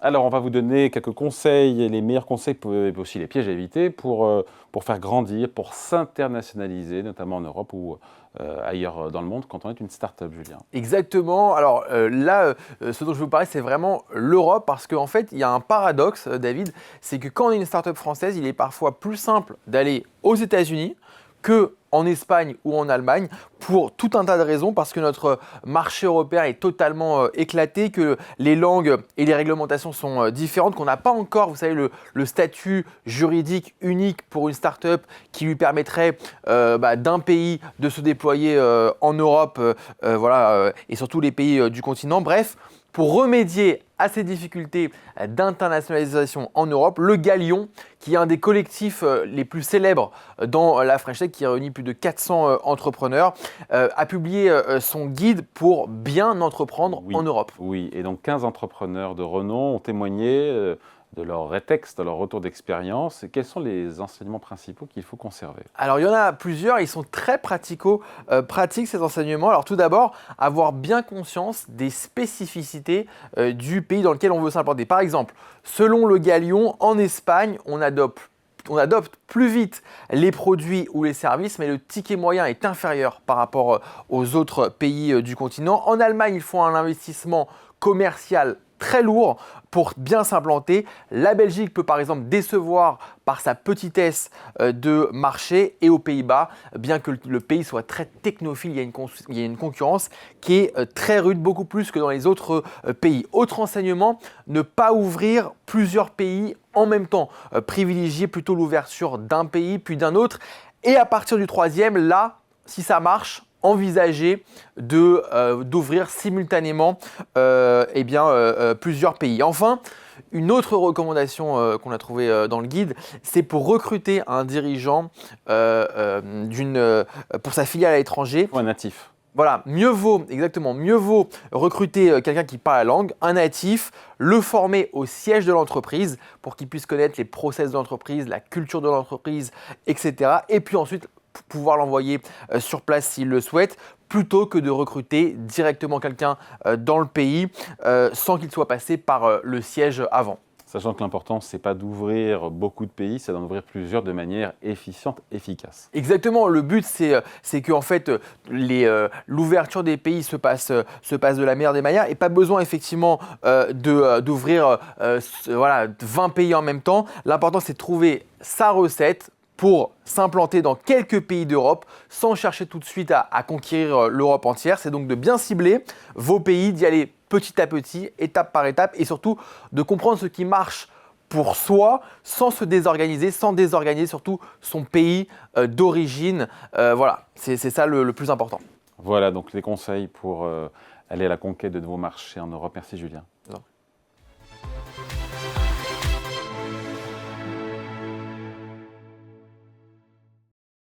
Alors, on va vous donner quelques conseils, et les meilleurs conseils, et aussi les pièges à éviter pour faire grandir, pour s'internationaliser, notamment en Europe ou ailleurs dans le monde, quand on est une start-up, Julien. Exactement. Alors là, ce dont je vais vous parler, c'est vraiment l'Europe parce qu'en fait, il y a un paradoxe, David, c'est que quand on est une start-up française, il est parfois plus simple d'aller aux États-Unis que en Espagne ou en Allemagne pour tout un tas de raisons parce que notre marché européen est totalement éclaté, que les langues et les réglementations sont différentes, qu'on n'a pas encore, vous savez, le statut juridique unique pour une start-up qui lui permettrait d'un pays de se déployer en Europe et surtout les pays du continent. Bref, pour remédier à ces difficultés d'internationalisation en Europe, le Galion, qui est un des collectifs les plus célèbres dans la French Tech, qui réunit plus de 400 entrepreneurs, a publié son guide pour bien entreprendre Oui, en Europe. oui, et donc 15 entrepreneurs de renom ont témoigné de leur rétexte, de leur retour d'expérience. Et quels sont les enseignements principaux qu'il faut conserver? Alors, il y en a plusieurs, ils sont très pratiques ces enseignements. Alors, tout d'abord, avoir bien conscience des spécificités du pays dans lequel on veut s'implanter. Par exemple, selon le Galion, en Espagne, on adopte plus vite les produits ou les services, mais le ticket moyen est inférieur par rapport aux autres pays du continent. En Allemagne, il faut un investissement commercial très lourd pour bien s'implanter. La Belgique peut par exemple décevoir par sa petitesse de marché et aux Pays-Bas, bien que le pays soit très technophile, il y a une concurrence qui est très rude, beaucoup plus que dans les autres pays. Autre enseignement, ne pas ouvrir plusieurs pays en même temps, privilégier plutôt l'ouverture d'un pays puis d'un autre. Et à partir du troisième, là, si ça marche, envisager d'ouvrir simultanément plusieurs pays. Enfin, une autre recommandation qu'on a trouvée dans le guide, c'est pour recruter un dirigeant pour sa filiale à l'étranger. Ou un natif. Voilà, mieux vaut recruter quelqu'un qui parle la langue, un natif, le former au siège de l'entreprise pour qu'il puisse connaître les process de l'entreprise, la culture de l'entreprise, etc. Et puis ensuite, pouvoir l'envoyer sur place s'il le souhaite, plutôt que de recruter directement quelqu'un dans le pays sans qu'il soit passé par le siège avant. Sachant que l'important, ce n'est pas d'ouvrir beaucoup de pays, c'est d'en ouvrir plusieurs de manière efficiente, efficace. Exactement, le but c'est que en fait, l'ouverture des pays se passe de la meilleure des manières et pas besoin effectivement d'ouvrir 20 pays en même temps. L'important c'est de trouver sa recette pour s'implanter dans quelques pays d'Europe sans chercher tout de suite à conquérir l'Europe entière. C'est donc de bien cibler vos pays, d'y aller petit à petit, étape par étape et surtout de comprendre ce qui marche pour soi sans se désorganiser, sans désorganiser surtout son pays d'origine. C'est ça le plus important. Voilà donc les conseils pour aller à la conquête de nouveaux marchés en Europe. Merci Julien. Non.